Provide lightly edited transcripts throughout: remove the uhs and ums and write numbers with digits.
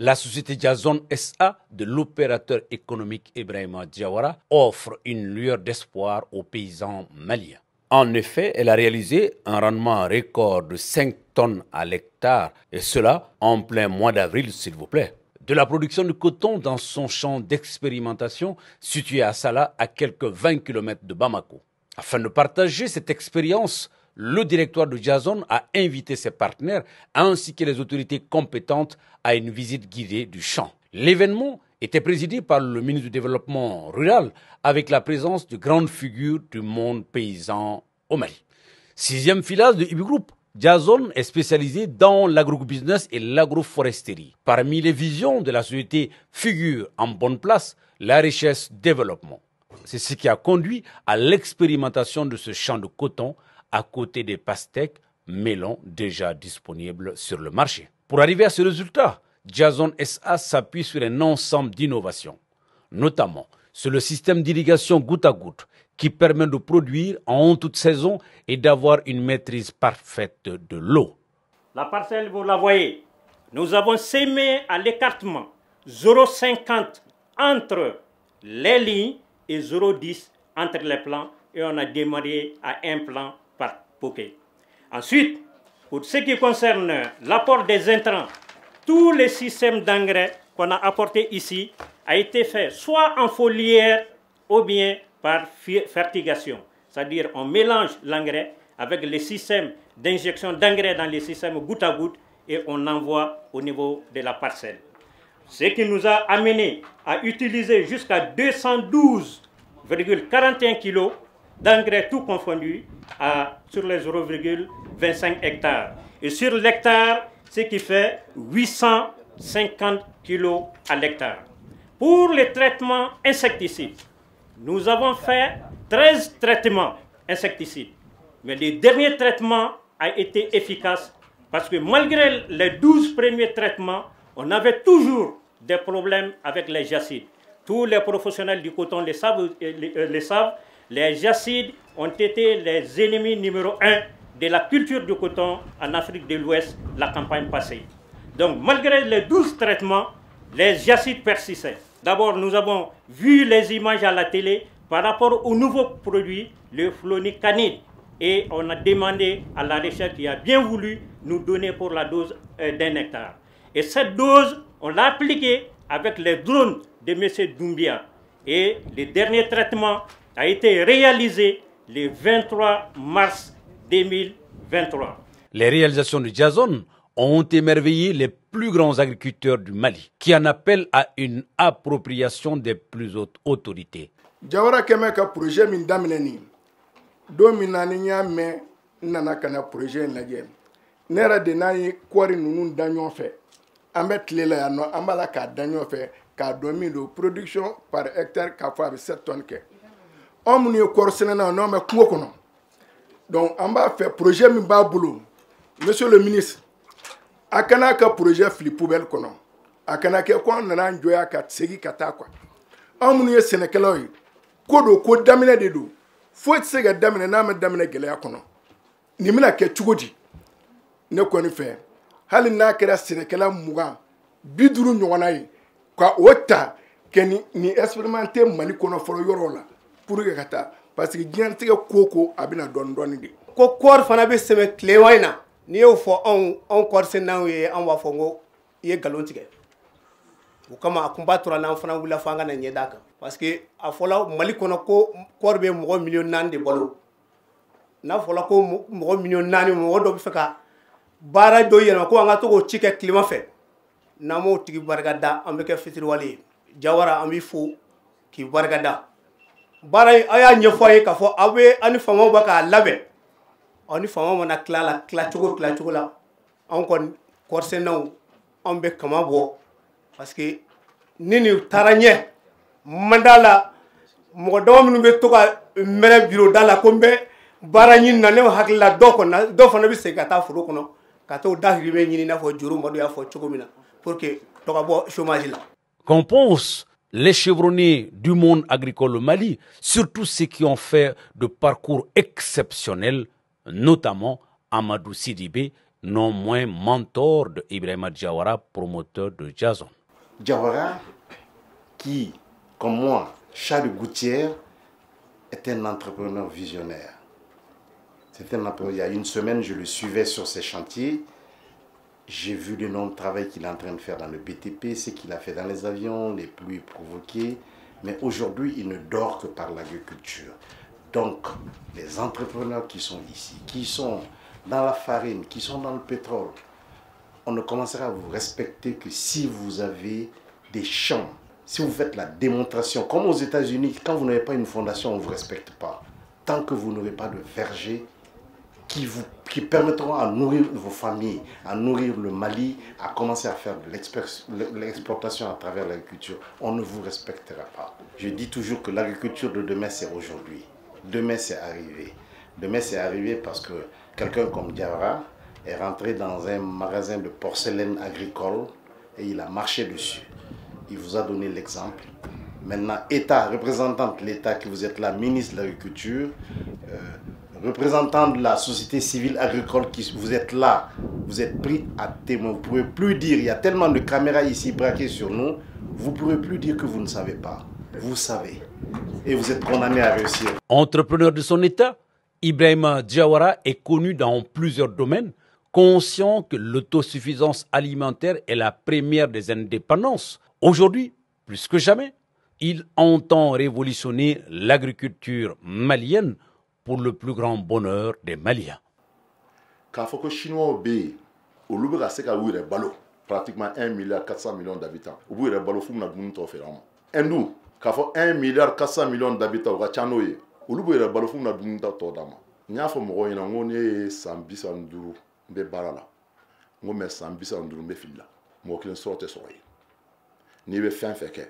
La société Jazone SA de l'opérateur économique Ibrahima Diawara offre une lueur d'espoir aux paysans maliens. En effet, elle a réalisé un rendement record de 5 tonnes à l'hectare, et cela en plein mois d'avril, s'il vous plaît. De la production de coton dans son champ d'expérimentation situé à Sala, à quelques 20 km de Bamako. Afin de partager cette expérience, le directoire de Jazone a invité ses partenaires ainsi que les autorités compétentes à une visite guidée du champ. L'événement était présidé par le ministre du Développement rural avec la présence de grandes figures du monde paysan au Mali. 6e filiale de Ibi Group, Jazone est spécialisée dans l'agrobusiness et l'agroforesterie. Parmi les visions de la société figure en bonne place la richesse développement. C'est ce qui a conduit à l'expérimentation de ce champ de coton à côté des pastèques, melons déjà disponibles sur le marché. Pour arriver à ce résultat, Jazone SA s'appuie sur un ensemble d'innovations, notamment sur le système d'irrigation goutte à goutte qui permet de produire en toute saison et d'avoir une maîtrise parfaite de l'eau. La parcelle, vous la voyez, nous avons sémé à l'écartement 0,50 entre les lignes et 0,10 entre les plants et on a démarré à un plant par bouquet. Ensuite, pour ce qui concerne l'apport des intrants, tous les systèmes d'engrais qu'on a apportés ici a été fait soit en foliaire ou bien par fertigation. C'est-à-dire on mélange l'engrais avec les systèmes d'injection d'engrais dans les systèmes goutte à goutte et on envoie au niveau de la parcelle. Ce qui nous a amené à utiliser jusqu'à 212,41 kg d'engrais tout confondu sur les 0,25 hectares. Et sur l'hectare, ce qui fait 850 kg à l'hectare. Pour les traitements insecticides, nous avons fait 13 traitements insecticides. Mais le dernier traitement a été efficace parce que malgré les 12 premiers traitements, on avait toujours des problèmes avec les jacides. Tous les professionnels du coton le savent, les jacides ont été les ennemis numéro 1 de la culture du coton en Afrique de l'Ouest la campagne passée. Donc malgré les 12 traitements, les jacides persistaient. D'abord, nous avons vu les images à la télé par rapport au nouveau produit, le flonicanide. Et on a demandé à la recherche qui a bien voulu nous donner pour la dose d'1 hectare. Et cette dose, on l'a appliquée avec les drones de M. Doumbia. Et le dernier traitement a été réalisé le 23 mars 2023. Les réalisations de Jazone ont émerveillé les plus grands agriculteurs du Mali, qui en appellent à une appropriation des plus hautes autorités. Diawara keme ka projet min damineni do min nani nya me nana kana projet lajɛ nera de nani kɔri nunu daɲɔ fɛ an bɛ tile la yan nɔ an b'a la k'a daɲɔ fɛ k'a dɔn min do production par hectare k'a fɔ a bɛ 7 tonnes kɛ anw minnu ye kɔri sɛnɛnaw n'anw bɛ kungo kɔnɔ donc an b'a fɛ projet min b'a bolo monsieur le ministre a kana ka projet fili poubelle kɔnɔ a kana kɛ ko an nana jɔya ka segin ka taa quoi anw minnu ye sɛnɛkɛlaw ye ko do ko daminɛ de do foyi tɛ se ka daminɛ n'a ma daminɛ gɛlɛya kɔnɔ nin bɛna kɛ cogo di ne kɔni fɛ hali n'a kɛra sɛnɛkɛla 20 50 ɲɔgɔnna ye ka o ta kɛ ni expérimenté Mali kɔnɔ fɔlɔ yɔrɔ la pour que ka taa parce que diɲɛlatigɛ ko ko a bɛna dɔɔni dɔɔni de ko kɔɔri fana bɛ sɛbɛn tilema in na n'i y'o fɔ anw kɔɔri sɛnɛnaw ye an b'a fɔ ko i ye nkalon tigɛ o kama a kun b'a tora n'an fana wulila f'an ka na ɲɛ d'a kan parce que a fɔla Mali kɔnɔ ko kɔɔri bɛ mɔgɔ 4 millions de balo n'a fɔla ko mɔgɔ 4 millions mɔgɔ dɔ bɛ fɛ ka baara dɔ yɛlɛma ko an ka to k'o ci kɛ tilema fɛ n'an m'o tigi barika da an bɛ kɛ fitiriwale ye Jawara an b'i fo k'i barika da baara in a y'a ɲɛfɔ a ye k'a fɔ aw bɛ ani faamaw bɛ k'a labɛn aw ni faamaw mana tila la tilacogo la anw kɔni kɔɔri sɛnɛnaw anw bɛ kama bɔ parce que ni nin taara ɲɛ man d'a la mɔgɔ dama minnu bɛ to ka mɛrɛ bureau da la ko n bɛ baara ɲini na ne hakili la dɔw fana bɛ segin ka taa foro kɔnɔ ka t'o dahirimɛ ɲini i n'a fɔ Joro Madu y'a fɔ cogo min na pour que dɔ ka bɔ chômage la. Qu'on pense les chevronnés du monde agricole au Mali, surtout ceux qui ont fait de parcours exceptionnels, notamment Amadou Sidibé non moins mentor de Ibrahima Diawara, promoteur de Jason. Diawara, qui, comme moi, Charles Gouttière, est un entrepreneur visionnaire. C'est un entrepreneur. Il y a une semaine, je le suivais sur ses chantiers. J'ai vu le nombre de travail qu'il est en train de faire dans le BTP, ce qu'il a fait dans les avions, les pluies provoquées. Mais aujourd'hui, il ne dort que par l'agriculture. Donc, les entrepreneurs qui sont ici, qui sont dans la farine, qui sont dans le pétrole, on ne commencera à vous respecter que si vous avez des champs, si vous faites la démonstration. Comme aux États-Unis, quand vous n'avez pas une fondation, on ne vous respecte pas. Tant que vous n'aurez pas de verger qui permettront à nourrir vos familles, à nourrir le Mali, à commencer à faire de l'exportation à travers l'agriculture, on ne vous respectera pas. Je dis toujours que l'agriculture de demain, c'est aujourd'hui. Demain, c'est arrivé. Demain, c'est arrivé parce que quelqu'un comme Diawara est rentré dans un magasin de porcelaine agricole et il a marché dessus. Il vous a donné l'exemple. Maintenant, État, représentant de l'État, que vous êtes là, ministre de l'Agriculture, représentant de la société civile agricole, qui vous êtes là, vous êtes pris à témoin. Vous ne pouvez plus dire, il y a tellement de caméras ici braquées sur nous, vous ne pouvez plus dire que vous ne savez pas. Vous savez. Et vous êtes condamné à réussir. Entrepreneur de son État, Ibrahima Diawara est connu dans plusieurs domaines, conscient que l'autosuffisance alimentaire est la première des indépendances. Aujourd'hui, plus que jamais, il entend révolutionner l'agriculture malienne pour le plus grand bonheur des Maliens. Quand les Chinois au Loubega, c'est pratiquement 1,4 milliard d'habitants. Au bout de balo fou na dum to feramo. Endu, quand 1,4 milliard d'habitants au Chanoye, au Loubega balo fou na dum to dama. Nya fo mo yina ngone sambisa nduru be barala. Ngome sambisa nduru be filla. Mo kilen sorte soye. Ni be fin feke.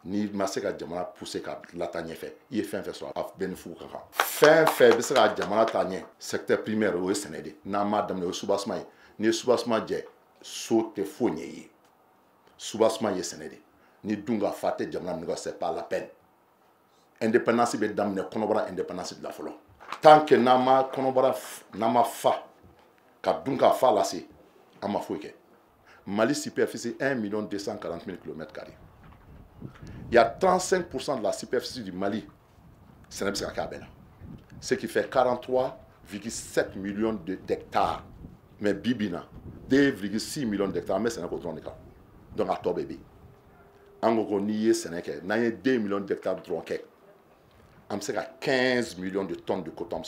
Ni maseka jamana pousser ka latanye fait il fin fait so af ben fou kaka fin fait be sera jamana tanye secteur primaire au Sénégal na madame le soubasma ni soubasma je so te fonye yi soubasma ye Sénégal ni dunga faté jamana ne c'est pas la peine indépendance be damne konobara indépendance de la folo tant que nama konobara nama fa ka dunga fa lasi ama fouke Mali superficie 1,240,000 km². Il y a 35% de la superficie du Mali, ce qui fait 43,7 millions d'hectares. Mais Bibina, 2,6 millions d'hectares, mais c'est un peu de cas. Donc à toi bébé. En gros, nié Sénégal, il y a 2 millions d'hectares de tronquet. On sait 15 millions de tonnes de coton.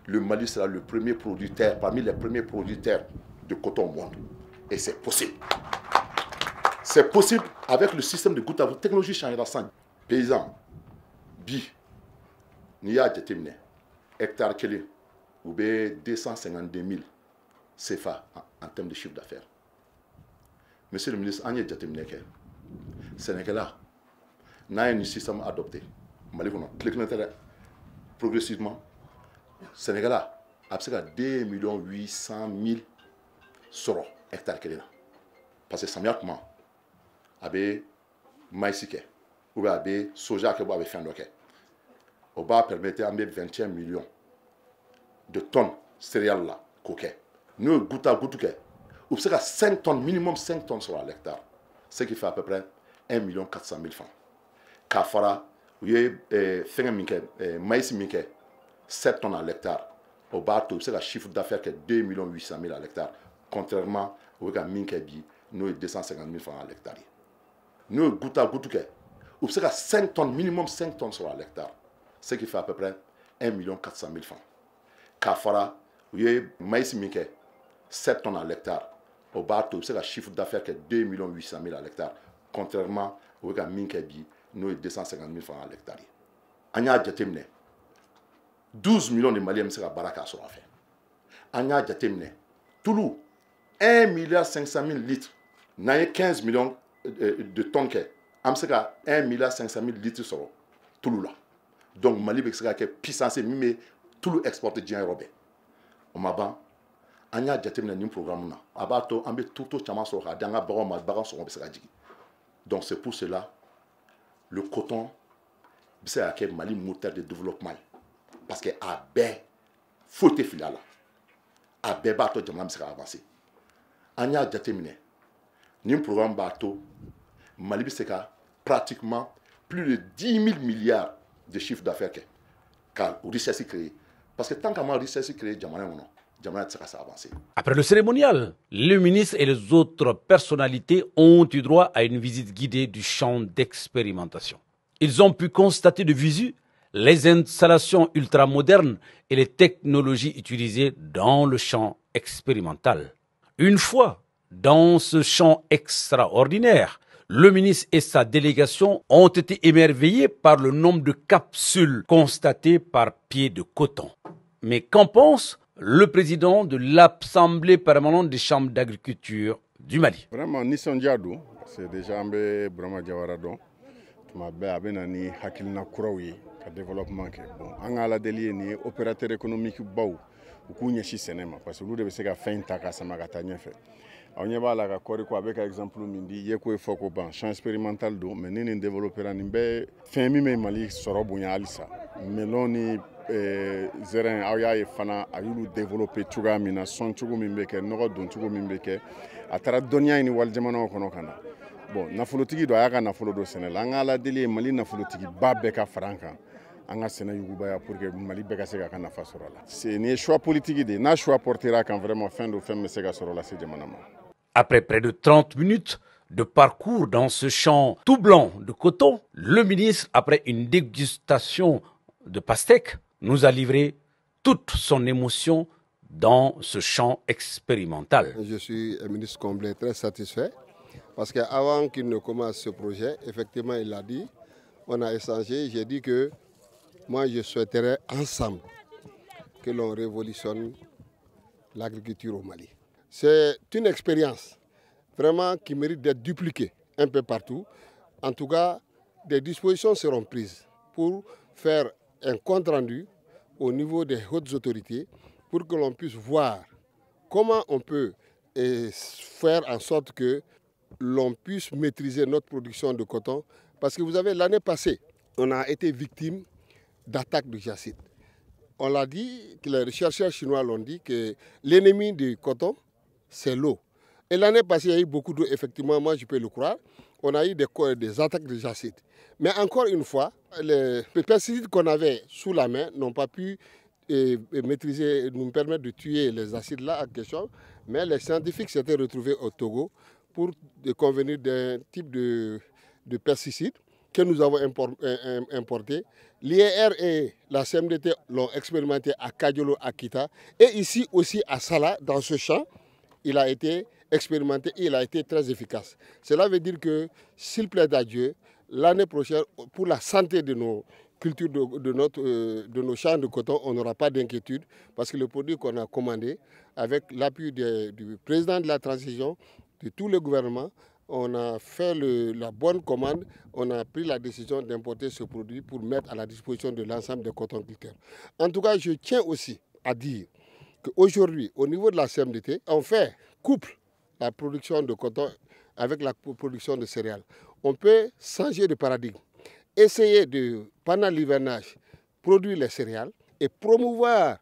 Le Mali sera le premier producteur, parmi les premiers producteurs de coton au monde. Et c'est possible. C'est possible avec le système de goutte à goutte. Technologie changera sans. Paysans, bi, n'y a déterminé. Hectare kelly, ou bien 252 000 CFA en termes de chiffre d'affaires. Monsieur le ministre, on y a déterminé que Sénégal n'a un système adopté. Mali, progressivement, Sénégal a 2 800 000 soros hectares kelly. Parce que ça m'a comment abe maïsike ou bien abe soja que vous fait ndoké on va permettre à 21 millions de tonnes céréales là coquet nous goutte à goutte que ou c'est 5 tonnes minimum 5 tonnes sur l'hectare ce qui fait à peu près 1,4 francs kafara ou fait maïs minke 7 tonnes à l'hectare au bas tout c'est le chiffre d'affaires que 2,8 millions à l'hectare contrairement au gars minke bi nous 250 000 francs à l'hectare. Nous goutte à goutte que ou c'est 5 tonnes minimum 5 tonnes sur l'hectare ce qui fait à peu près 1,4 francs kafara ou maïs minke 7 tonnes à l'hectare au bas tout c'est le chiffre d'affaires que 2,8 millions à l'hectare contrairement au gars minke bi nous 250 000 francs à l'hectare. Anya jatemne 12 millions de Maliens sera baraka sur la fin. Anya jatemne Toulouse 1,5 milliard litres. Il y a 15 millions de tonnes. Il y a 1,5 milliard litres sur Toulouse. Donc, Mali est puissance, mais Toulouse exporte bien robé. On m'a dit, on a déjà un programme. On a tout le temps sur la donc, c'est pour cela le coton, c'est un Mali moteur de développement. Parce que à ben, faut te filer là. a bɛɛ b'a to jamana bɛ se ka avancer an y'a jateminɛ nin programme b'a to Mali bɛ se ka pratiquement plus de 10 000 milliards de chiffre d'affaires kɛ ka richesse créer parce que tant qu'à ma richesse créer jamana in kɔnɔ jamana tɛ se ka avancer. Après le cérémonial, le ministre et les autres personnalités ont eu droit à une visite guidée du champ d'expérimentation. Ils ont pu constater de visu les installations ultramodernes et les technologies utilisées dans le champ expérimental. Une fois dans ce champ extraordinaire, le ministre et sa délégation ont été émerveillés par le nombre de capsules constatées par pied de coton. Mais qu'en pense le président de l'Assemblée permanente des chambres d'agriculture du Mali? Vraiment, Nissandiadou, c'est déjà un Brahma Diawaradon. Tuma bɛɛ a bɛ na ni hakilina kuraw ye ka développement kɛ bon an ka ala deli ye ni opérateur économique baw u k'u ɲɛsin sɛnɛ ma parce que olu de bɛ se ka fɛn ta ka sama ka taa ɲɛfɛ aw ɲɛ b'a la ka kɔri ko a bɛ ka exemple min di ye ko ye fɔ ko ban champ expérimental don mais ni nin développera nin bɛɛ fɛn min bɛ Mali sɔrɔ bonya halisa melon ni zɛrɛn aw y'a ye fana a y'olu développer cogoya min na sɔn cogo min bɛ kɛ nɔgɔ don cogo min bɛ kɛ a taara dɔnniya ɲini wali jamanaw kɔnɔ ka na. Bon, nafolotigi do a y'a ka nafolo do sɛnɛ la an ka ala deli ye Mali nafolotigi ba bɛɛ ka fara an kan an ka sɛnɛ yugubaya pour que Mali bɛɛ ka se ka nafa sɔrɔ la c'est nin ye choix politique de n'a choix portera kan vraiment fɛn do fɛn bɛ se ka sɔrɔ la se jamana ma. Après près de 30 minutes de parcours dans ce champ tout blanc de coton, le ministre, après une dégustation de pastèques, nous a livré toute son émotion dans ce champ expérimental. Je suis un ministre comblé, très satisfait. Parce qu'avant qu'il ne commence ce projet, effectivement, il l'a dit, on a échangé, j'ai dit que moi, je souhaiterais ensemble que l'on révolutionne l'agriculture au Mali. C'est une expérience vraiment qui mérite d'être dupliquée un peu partout. En tout cas, des dispositions seront prises pour faire un compte-rendu au niveau des hautes autorités pour que l'on puisse voir comment on peut faire en sorte que l'on puisse maîtriser notre production de coton. Parce que vous avez l'année passée, on a été victime d'attaques de jacide. On l'a dit, que les chercheurs chinois l'ont dit, que l'ennemi du coton, c'est l'eau. Et l'année passée, il y a eu beaucoup d'eau, effectivement, moi je peux le croire. On a eu des attaques de jacide. Mais encore une fois, les pesticides qu'on avait sous la main n'ont pas pu maîtriser, nous permettre de tuer les acides là en question. Mais les scientifiques s'étaient retrouvés au Togo pour convenir d'un type de pesticides que nous avons importé. L'IR et la CMDT l'ont expérimenté à Kadiolo, à Kita. Et ici aussi à Sala, dans ce champ, il a été expérimenté et il a été très efficace. Cela veut dire que, s'il plaît à Dieu, l'année prochaine, pour la santé de nos cultures, de nos champs de coton, on n'aura pas d'inquiétude parce que le produit qu'on a commandé, avec l'appui du président de la transition, de tout le gouvernement, on a fait la bonne commande, on a pris la décision d'importer ce produit pour mettre à la disposition de l'ensemble des cotonculteurs. En tout cas, je tiens aussi à dire qu'aujourd'hui, au niveau de la CMDT, on couple la production de coton avec la production de céréales. On peut changer de paradigme, essayer pendant l'hivernage, produire les céréales et promouvoir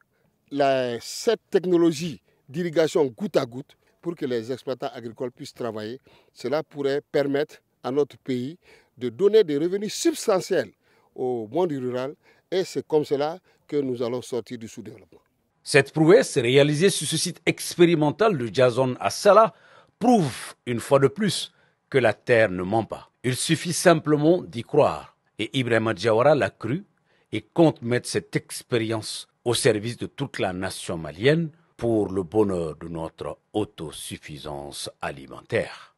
cette technologie d'irrigation goutte à goutte pour que les exploitants agricoles puissent travailler. Cela pourrait permettre à notre pays de donner des revenus substantiels au monde rural et c'est comme cela que nous allons sortir du sous-développement. Cette prouesse réalisée sur ce site expérimental de Jazon à Sala prouve une fois de plus que la terre ne ment pas. Il suffit simplement d'y croire. Et Ibrahima Diawara l'a cru et compte mettre cette expérience au service de toute la nation malienne pour le bonheur de notre autosuffisance alimentaire.